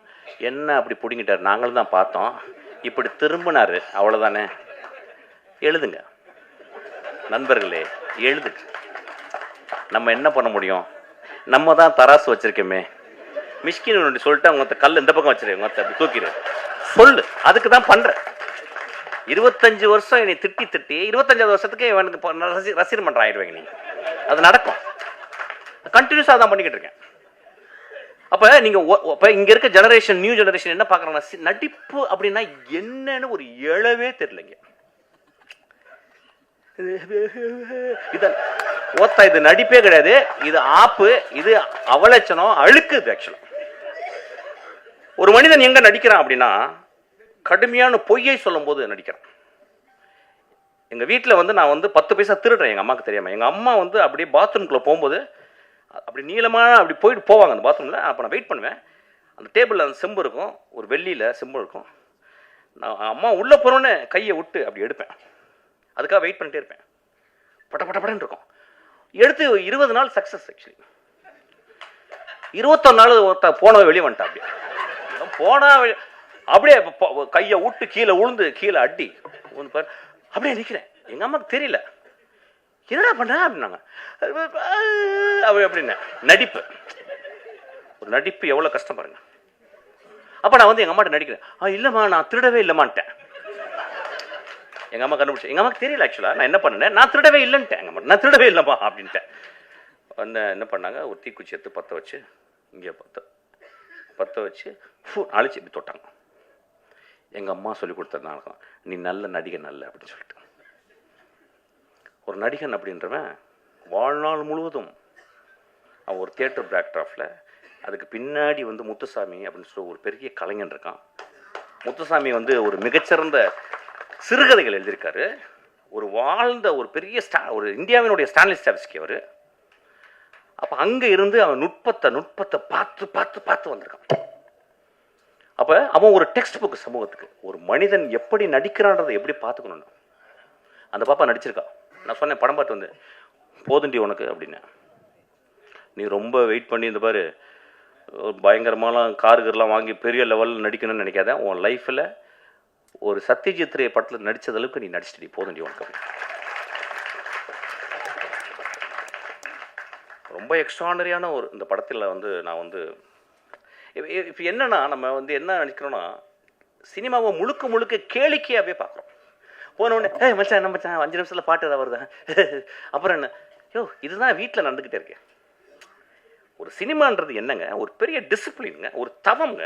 என்ன அப்படி பிடிங்கிட்டார், நாங்களும் தான் பார்த்தோம், இப்படி திரும்பினாரு, அவ்வளோதானே. எழுதுங்க நண்பர்களே, எழுதுங்க. நம்ம என்ன பண்ண முடியும்? நம்ம தான் தராசு வச்சிருக்கோமே. மிஷ்கின் சொல்லிட்டு அவங்க கல் இந்த பக்கம் வச்சிருக்கேன், அப்படி தூக்கிடு சொல்லு. அதுக்கு தான் பண்றேன். 25 வருஷம் என்னை திட்டி 25வது வருஷத்துக்கு எனக்கு ரசிகர் மன்றம் ஆயிடுவேங்க நீங்க. அது நடக்கும். கண்டினியூஸா தான் பண்ணிக்கிட்டு இருக்கேன். அப்ப நீங்க இங்க இருக்க ஜெனரேஷன், நியூ ஜெனரேஷன் என்ன பாக்குறாங்கன்னா, நடிப்பு அப்படின்னா என்னன்னு ஒரு எழவே தெரியலங்க. இது நடிப்பே கிடையாது, இது ஆப்பு, இது அவலட்சணம், அழுக்குது. ஆக்சுவலா ஒரு மனிதன் எங்க நடிக்கிறான் அப்படின்னா, கடுமையான பொய்யை சொல்லும் போது நடிக்கிறான். எங்க வீட்டில் வந்து நான் வந்து 10 பைசா திருடுறேன் எங்க அம்மாவுக்கு தெரியாம. எங்க அம்மா வந்து அப்படியே பாத்ரூம்குள்ள போகும்போது அப்படி நீளமாக அப்படி போயிட்டு போவாங்க அந்த பாத்ரூமில். அப்போ நான் வெயிட் பண்ணுவேன். அந்த டேபிளில் அந்த செம்பு இருக்கும், ஒரு வெள்ளியில் செம்பு இருக்கும். நான் அம்மா உள்ளே போகிறோன்னே கையை விட்டு அப்படி எடுப்பேன். அதுக்காக வெயிட் பண்ணிட்டே இருப்பேன். பட்ட பட்ட படன்னு இருக்கும். எடுத்து 20 நாள் சக்ஸஸ். ஆக்சுவலி 21 நாள் போன வெளியே வந்துட்டா. அப்படியே போனா அப்படியே கையை விட்டு கீழே உளுந்து கீழே அடி அப்படியே நிற்கிறேன். எங்கள் அம்மாவுக்கு தெரியல என்னடா பண்ண அப்படின்னாங்க. அப்படின்னா நடிப்பு, ஒரு நடிப்பு எவ்வளோ கஷ்டம் பாருங்க. அப்போ நான் வந்து எங்கள் அம்மாட்ட நடிக்கிறேன். இல்லைம்மா நான் திருடவே இல்லைம்மான்ட்டேன். எங்கள் அம்மா கண்டுபிடிச்சேன். எங்கள் அம்மாவுக்கு தெரியல ஆக்சுவலாக நான் என்ன பண்ணேன். நான் திருடவே இல்லைன்ட்டேன். எங்கள் அம்மா நான் திருடவே இல்லைம்மா அப்படின்ட்டேன். என்ன பண்ணாங்க, ஒரு தீக்குச்சி எடுத்து பற்ற வச்சு இங்கே பற்ற வச்சு அழிச்சு இப்படி தொட்டாங்க. எங்கள் அம்மா சொல்லி கொடுத்ததுனால நீ நல்ல நடிகன் நல்ல அப்படின்னு சொல்லிட்டு. ஒரு நடிகன் அப்படின்றவன் வாழ்நாள் முழுவதும் அவன் ஒரு தியேட்டர் பேக்ட்ராஃபில் அதுக்கு பின்னாடி வந்து முத்துசாமி அப்படின்னு சொல்லி ஒரு பெரிய கலைஞன் இருக்கான். முத்துசாமி வந்து ஒரு மிகச்சிறந்த சிறுகதைகள் எழுதியிருக்காரு. ஒரு வாழ்ந்த ஒரு பெரிய ஒரு இந்தியாவினுடைய ஸ்டான்லி ஸ்டாவிஸ்கி அவர். அப்போ அங்கே இருந்து அவன் நுட்பத்தை பார்த்து பார்த்து பார்த்து வந்திருக்கான். அப்போ அவன் ஒரு டெக்ஸ்ட் புக் சமூகத்துக்கு. ஒரு மனிதன் எப்படி நடிக்கிறான்றதை எப்படி பார்த்துக்கணும்னு அந்த பாப்பா நடிச்சிருக்கான். நான் சொன்னேன் படம் பார்த்து வந்து போதுண்டி உனக்கு அப்படின்னு. நீ ரொம்ப வெயிட் பண்ணி இந்த பாரு பயங்கரமாலாம் காருகர்லாம் வாங்கி பெரிய லெவலில் நடிக்கணும்னு நினைக்காத. உன் லைஃப்பில் ஒரு சத்யஜித் ரே படத்தில் நடித்தது அளவுக்கு நீ நடிச்சிட்டு போதுண்டி உனக்கு. ரொம்ப எக்ஸ்ட்ரானரியான ஒரு இந்த படத்தில் வந்து நான் வந்து இப்போ என்னன்னா நம்ம வந்து என்ன நினைக்கிறோன்னா சினிமாவை முழுக்க முழுக்க கேளிக்கையாகவே பார்க்குறோம். போனோடனே மச்சான் என்ன மச்சான் 5 நிமிஷத்தில் பாட்டு ஏதாவது வருதா அப்புறம் என்ன இதுதான் வீட்டில் நடந்துக்கிட்டே இருக்கேன். ஒரு சினிமான்றது என்னங்க, ஒரு பெரிய டிசிப்ளினுங்க, ஒரு தவம்ங்க.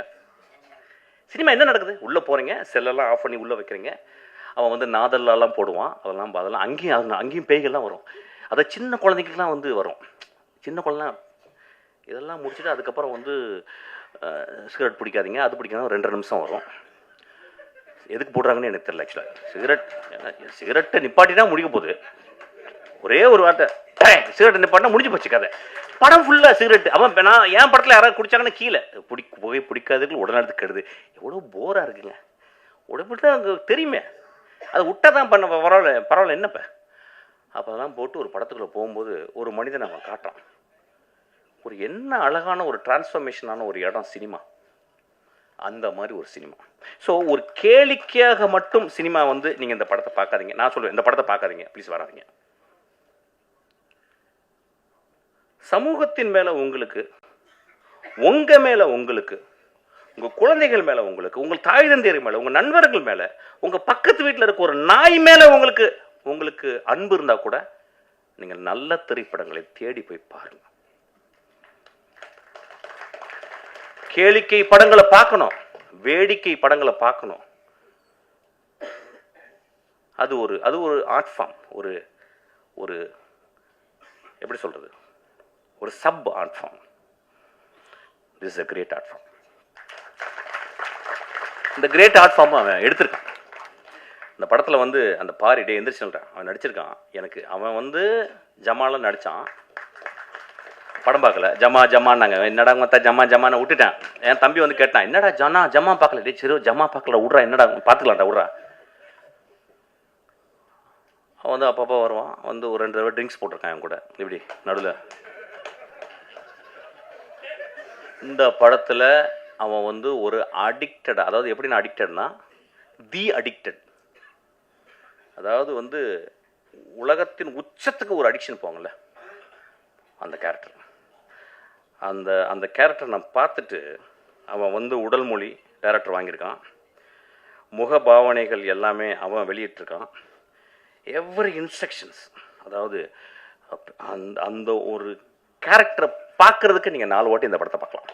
சினிமா என்ன நடக்குது, உள்ளே போகிறீங்க, செல்லெல்லாம் ஆஃப் பண்ணி உள்ளே வைக்கிறீங்க. அவன் வந்து நாதல்லாம் போடுவான். அதெல்லாம் அங்கேயும் பேய்கள்லாம் வரும். அதை சின்ன குழந்தைங்களுக்குலாம் வந்து வரும். சின்ன குழந்தை இதெல்லாம் முடிச்சுட்டு அதுக்கப்புறம் வந்து சிகரெட் பிடிக்காதீங்க, அது பிடிக்காத 2 நிமிஷம் வரும். எதுக்கு போடுறாங்கன்னு எனக்கு தெரியல ஆக்சுவலாக. சிகரெட்டை நிப்பாட்டினா முடிக்க போகுது. ஒரே ஒரு வார்த்தை சிகரெட்டை நிப்பாட்டினா முடிஞ்சு போச்சு கதை. படம் ஃபுல்லாக சிகரெட். அவன் நான் என் படத்தில் யாராவது குடிச்சாங்கன்னா கீழே புகை பிடிக்காததுக்கு உடனே கெடுது. எவ்வளோ போராக இருக்குங்க. உடம்பு தான் அங்கே தெரியுமே, அதை விட்டா தான் பண்ண பரவாயில்ல என்னப்ப. அப்போ அதெல்லாம் போட்டு ஒரு படத்துக்குள்ளே போகும்போது ஒரு மனிதனை அவன் காட்டுறான். ஒரு என்ன அழகான ஒரு டிரான்ஸ்ஃபர்மேஷனான ஒரு இடம் சினிமா. அந்த மாதிரி ஒரு சினிமா. ஸோ ஒரு கேளிக்கையாக மட்டும் சினிமா வந்து நீங்கள் இந்த படத்தை பார்க்காதீங்க. நான் சொல்லுவேன் இந்த படத்தை பார்க்காதீங்க, ப்ளீஸ் வராதிங்க. சமூகத்தின் மேலே உங்களுக்கு, உங்கள் மேலே உங்களுக்கு, உங்கள் குழந்தைகள் மேலே உங்களுக்கு, உங்கள் தாய் தந்தையர் மேலே, உங்கள் நண்பர்கள் மேலே, உங்கள் பக்கத்து வீட்டில் இருக்க ஒரு நாய் மேலே உங்களுக்கு அன்பு இருந்தால் கூட நீங்கள் நல்ல திரைப்படங்களை தேடி போய் பாருங்கள். கேளிக்கை படங்களை பார்க்கணும், வேடிக்கை படங்களை பார்க்கணும். அது ஒரு ஆர்ட் ஃபார்ம். ஒரு எப்படி சொல்றது, ஒரு sub art form. This is a great art form. இந்த கிரேட் ஆர்ட் ஃபார்ம் அவன் எடுத்திருக்கான். இந்த படத்தில் வந்து அந்த பாரிடே எந்திரிச்சுன்றான் அவன் நடிச்சிருக்கான். எனக்கு அவன் வந்து ஜமால நடித்தான். படம் பார்க்கல, ஜமான்னாங்க. என்னடா மொத்தா ஜமான்னு விட்டுட்டேன். என் தம்பி வந்து கேட்டான், என்னடா ஜமா பார்க்கல. டே சரி ஜமா பார்க்கல விட்றா, என்னடா பார்த்துக்கலாம்டா விட்றா. அவன் வந்து அப்பப்போ வருவான், வந்து ஒரு 2 தடவை ட்ரிங்க்ஸ் போட்டிருக்கான் என் கூட இப்படி நடுவில். இந்த படத்தில் அவன் வந்து ஒரு அடிக்டட், அதாவது எப்படின்னா அடிக்டட்னா தி அடிக்டட், அதாவது வந்து உலகத்தின் உச்சத்துக்கு ஒரு அடிக்ஷன் போங்கள்ல அந்த கேரக்டர். அந்த கேரக்டர் நான் பார்த்துட்டு அவன் வந்து உடல் மொழி டைரக்டர் வாங்கியிருக்கான், முக பாவனைகள் எல்லாமே அவன் வெளியிட்டிருக்கான். எவ்ரி இன்ஸ்ட்ரக்ஷன்ஸ், அதாவது அந்த ஒரு கேரக்டரை பார்க்கறதுக்கு நீங்கள் 4 வாட்டி இந்த படத்தை பார்க்கலாம்.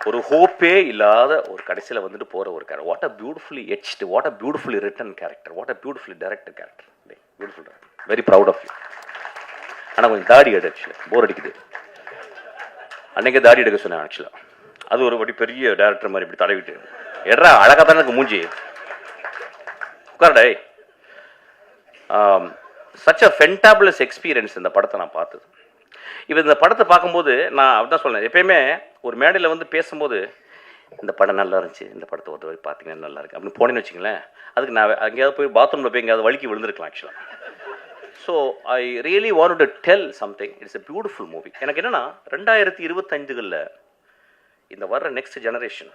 ஒரு ஹோப்பே இல்லாத ஒரு கடைசியில் வந்துட்டு போகிற ஒரு character. What a beautifully etched, what a beautifully written character, what a beautifully director character. Beautiful, very proud of you. ஆனால் கொஞ்சம் தாடி எடு, ஆக்சுவலாக போர் அடிக்குது. அன்னைக்கே தாடி எடுக்க சொன்னேன் ஆக்சுவலாக. அது ஒரு வாட்டி பெரிய டேரக்டர் மாதிரி இப்படி தடவிட்டு எட்ரா அழகாக தானே இருக்கு மூஞ்சி, உட்காரடே. சச் அ ஃபென்டாபுலஸ் எக்ஸ்பீரியன்ஸ் இந்த படத்தை நான் பார்த்தது. இப்போ இந்த படத்தை பார்க்கும்போது நான் அப்படிதான் சொல்லேன், எப்பயுமே ஒரு மேடையில் வந்து பேசும்போது இந்த படம் நல்லா இருந்துச்சு, இந்த படத்தை ஒரு தடவை பார்த்தீங்கன்னா நல்லா இருக்கு அப்படின்னு போனேன்னு வச்சுங்களேன், அதுக்கு நான் அங்கேயாவது போய் பாத்ரூமில் போய் எங்கேயாவது வலிக்கி விழுந்திருக்கலாம் ஆக்சுவலாக. So I really want to tell something. It's a beautiful movie. எனக்கு என்னென்னா 2025களில் இந்த வர்ற நெக்ஸ்ட் ஜெனரேஷன்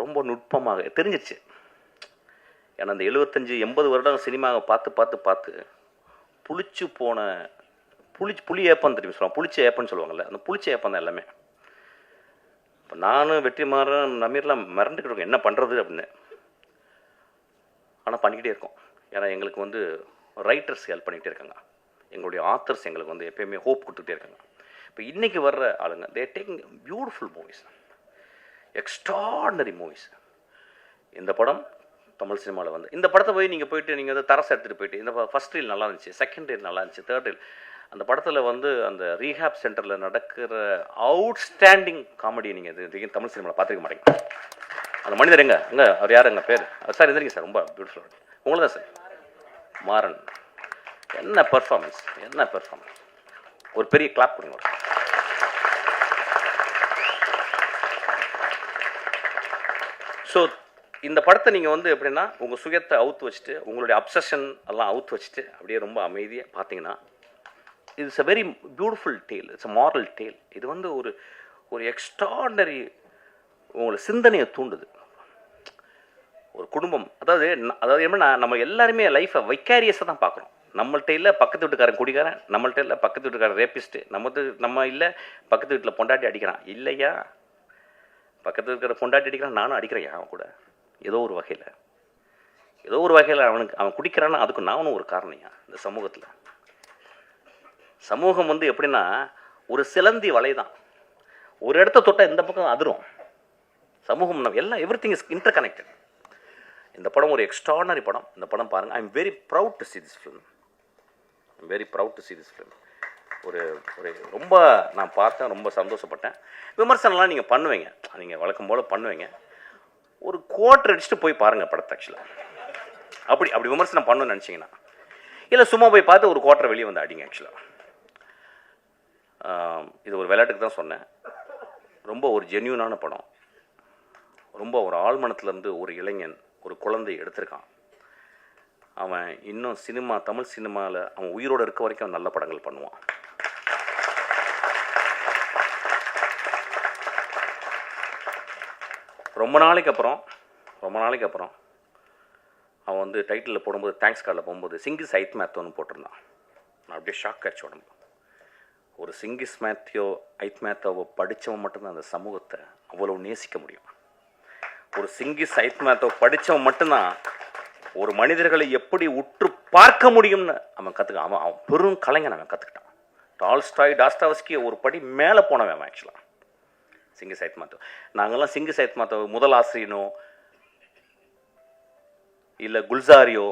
ரொம்ப நுட்பமாக தெரிஞ்சிச்சு. ஏன்னா அந்த 75-80 வருடம் சினிமாவை பார்த்து புளிச்சு போன புளி ஏப்பம் தெரியும் சொல்லுவாங்க, புளிச்ச ஏப்பம்னு சொல்லுவாங்கள்ல, அந்த புளிச்ச ஏப்பம் தான் எல்லாமே. இப்போ நானும் வெற்றிமாறன் நமீர்லாம் மறந்துக்கிட்டு இருக்கோம் என்ன பண்ணுறது அப்படின்னு. ஆனால் பண்ணிக்கிட்டே இருக்கோம். ஏன்னா எங்களுக்கு வந்து ரைட்டர்ஸ் ஹெல்ப் பண்ணிக்கிட்டே இருக்காங்க, எங்களுடைய ஆத்தர்ஸ் எங்களுக்கு வந்து எப்பயுமே ஹோப் கொடுத்துக்கிட்டே இருக்காங்க. இப்போ இன்றைக்கி வர்ற ஆளுங்க தே taking beautiful movies, extraordinary movies. இந்த படம் தமிழ் சினிமாவில் வந்து இந்த படத்தை போய் நீங்கள் போயிட்டு நீங்கள் வந்து தரசை எடுத்துகிட்டு போயிட்டு இந்த ஃபஸ்ட் ரீல் நல்லா இருந்துச்சு, செகண்ட் ரீல் நல்லா இருந்துச்சு, தேர்ட் ரீல் அந்த படத்தில் வந்து அந்த ரீஹாப் சென்டரில் நடக்கிற அவுட்ஸ்டாண்டிங் காமெடி நீங்கள் தமிழ் சினிமாவில் பார்த்துருக்க மாட்டீங்க. அந்த மனிதர் எங்கே அவர் யார் எங்கள் பேர் சார் இருந்திருங்க சார், ரொம்ப பியூட்டிஃபுல். உங்களை தான் சார் மாறன். என்ன பெர்ஃபார்மன்ஸ், என்ன பெர்ஃபார்மன்ஸ். ஒரு பெரிய கிளாப் கொடுங்க. ஸோ இந்த படத்தை நீங்கள் வந்து எப்படின்னா உங்கள் சுயத்தை அவுத்து வச்சுட்டு உங்களுடைய அப்சஷன் எல்லாம் அவுத்து வச்சுட்டு அப்படியே ரொம்ப அமைதியாக பார்த்தீங்கன்னா it's a very beautiful tale. It's a moral tale. இது வந்து ஒரு எக்ஸ்ட்ராடனரி உங்களை சிந்தனையை தூண்டுது. ஒரு குடும்பம் அதாவது எப்படின்னா நம்ம எல்லாருமே லைஃப்பை வைக்காரியஸாக தான் பார்க்குறோம். நம்மள்கிட்ட இல்லை பக்கத்து வீட்டுக்காரன் குடிக்காரன், நம்மள்கிட்ட இல்லை பக்கத்து வீட்டுக்காரன் ரேப்பிஸ்ட்டு, நம்ம இல்லை பக்கத்து வீட்டில் பொண்டாட்டி அடிக்கிறான், இல்லையா பக்கத்து இருக்கிற பொண்டாட்டி அடிக்கிறான், நானும் அடிக்கிறேன் அவன் கூட. ஏதோ ஒரு வகையில் அவன் குடிக்கிறான்னா அதுக்கு நானும் ஒரு காரணியா. இந்த சமூகம் வந்து எப்படின்னா ஒரு சிலந்தி வலை தான், ஒரு இடத்த தொட்டால் இந்த பக்கம் அதிரும். சமூகம் நம்ம எல்லாம் எவ்ரிதிங் இஸ் இன்டர் கனெக்டட். இந்த படம் ஒரு எக்ஸ்ட்ராடனரி படம். இந்த படம் பாருங்கள். I am very proud to see this film. ஒரு ரொம்ப நான் பார்த்தேன், ரொம்ப சந்தோஷப்பட்டேன். விமர்சனம்லாம் நீங்கள் பண்ணுவீங்க, நீங்கள் வழக்கம் போல் பண்ணுவீங்க. ஒரு குவார்ட்டர் அடிச்சுட்டு போய் பாருங்கள் படத்தை. ஆக்சுவலாக அப்படி விமர்சனம் பண்ணணும்னு நினச்சிங்கன்னா, இல்லை சும்மா போய் பார்த்து ஒரு குவார்ட்டர் வெளியே வந்து அடிங்க. ஆக்சுவலாக இது ஒரு விளையாட்டுக்கு தான் சொன்னேன். ரொம்ப ஒரு ஜென்யூனான படம். ரொம்ப ஒரு ஆழ்மனத்துலேருந்து ஒரு இளைஞன் ஒரு குழந்தை எடுத்திருக்கான். அவன் இன்னும் தமிழ் சினிமாவில் அவன் உயிரோடு இருக்க வரைக்கும் அவன் நல்ல படங்கள் பண்ணுவான். ரொம்ப நாளைக்கு அப்புறம் அவன் வந்து டைட்டிலில் போடும்போது தேங்க்ஸ் கார்டில் போகும்போது சிங்கிஸ் ஐத் மேத்தோன்னு போட்டிருந்தான். நான் அப்படியே ஷாக் ஆச்சு உடம்பு. ஒரு சிங்கிஸ் ஐத் மேத்தோவை படித்தவன் மட்டும்தான் அந்த சமூகத்தை அவ்வளோ நேசிக்க முடியும். ஒரு சிங்கிஸ் ஐத் மேத்தோவை படித்தவன் மட்டும்தான் ஒரு மனிதர்களை எப்படி உற்று பார்க்க முடியும்னு அவன் கற்றுக்கான். அவன் பெரும் கலைஞன். அவன் கற்றுக்கிட்டான். டால்ஸ்டாய், டாஸ்டாவஸ்கி ஒரு படி மேலே போனவன் அவன். ஆக்சுவலாக சிங்கிஸ் ஐத் மேத்தோ, நாங்கள்லாம் சிங்கிஸ் ஐத் மேத்தோ முதல் ஆசிரியனோ இல்லை குல்சாரியோ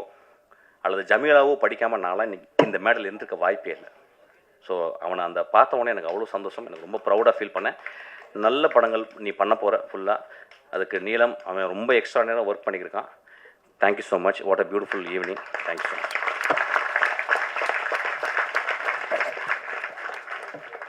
அல்லது ஜமீலாவோ படிக்காமல் நான்லாம் இன்னைக்கு இந்த மேடல் இருந்திருக்க வாய்ப்பே இல்லை. ஸோ அவனை அந்த பார்த்த உடனே எனக்கு அவ்வளோ சந்தோஷம். எனக்கு ரொம்ப ப்ரௌடாக ஃபீல் பண்ணேன். நல்ல படங்கள் நீ பண்ண போகிற ஃபுல்லாக. அதுக்கு நீலம் அவன் ரொம்ப எக்ஸ்ட்ராடினரியாக ஒர்க் பண்ணியிருக்கான். Thank you so much. What a beautiful evening. Thank you so much.